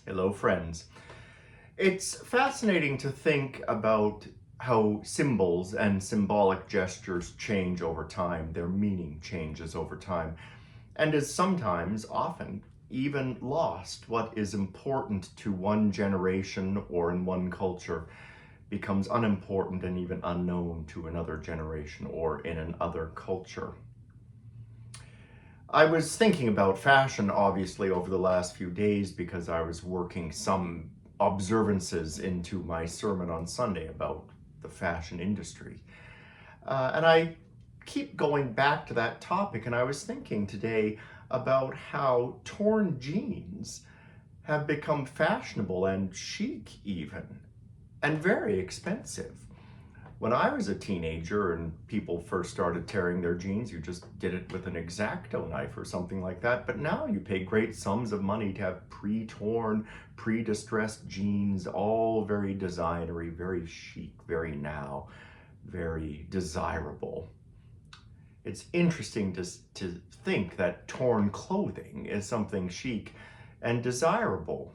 Hello, friends. It's fascinating to think about how symbols and symbolic gestures change over time. Their meaning changes over time, and is sometimes, often, even lost. What is important to one generation or in one culture becomes unimportant and even unknown to another generation or in another culture. I was thinking about fashion, obviously, over the last few days because I was working some observances into my sermon on Sunday about the fashion industry. And I keep going back to that topic, and I was thinking today about how torn jeans have become fashionable and chic, even, and very expensive. When I was a teenager and people first started tearing their jeans, you just did it with an X-Acto knife or something like that. But now you pay great sums of money to have pre-torn, pre-distressed jeans, all very designery, very chic, very now, very desirable. It's interesting to think that torn clothing is something chic and desirable.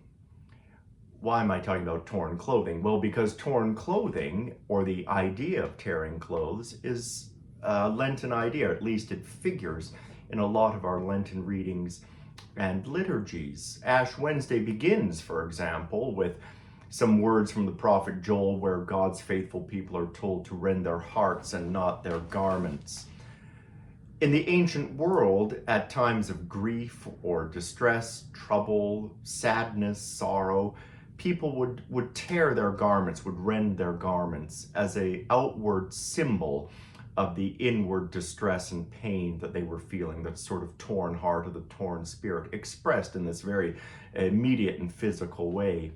Why am I talking about torn clothing? Well, because torn clothing, or the idea of tearing clothes, is a Lenten idea. At least it figures in a lot of our Lenten readings and liturgies. Ash Wednesday begins, for example, with some words from the prophet Joel where God's faithful people are told to rend their hearts and not their garments. In the ancient world, at times of grief or distress, trouble, sadness, sorrow, people would tear their garments, would rend their garments as an outward symbol of the inward distress and pain that they were feeling, that sort of torn heart or the torn spirit, expressed in this very immediate and physical way.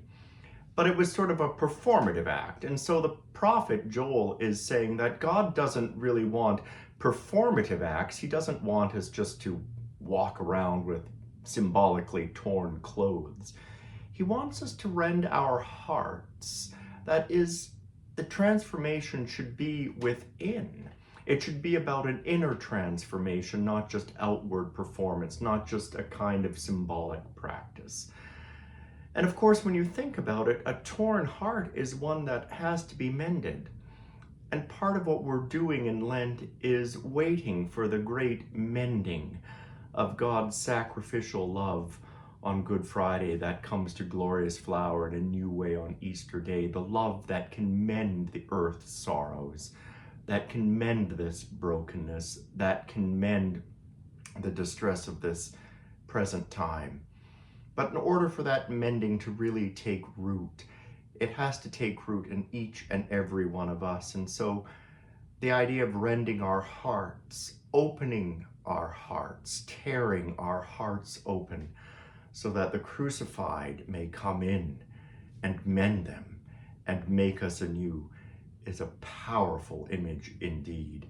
But it was sort of a performative act. And so the prophet Joel is saying that God doesn't really want performative acts. He doesn't want us just to walk around with symbolically torn clothes. He wants us to rend our hearts. That is, the transformation should be within. It should be about an inner transformation, not just outward performance, not just a kind of symbolic practice. And of course, when you think about it, a torn heart is one that has to be mended. And part of what we're doing in Lent is waiting for the great mending of God's sacrificial love on Good Friday that comes to glorious flower in a new way on Easter Day, the love that can mend the earth's sorrows, that can mend this brokenness, that can mend the distress of this present time. But in order for that mending to really take root, it has to take root in each and every one of us. And so the idea of rending our hearts, opening our hearts, tearing our hearts open so that the crucified may come in and mend them and make us anew, is a powerful image indeed,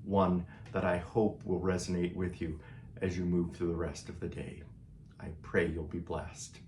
one that I hope will resonate with you as you move through the rest of the day. I pray you'll be blessed.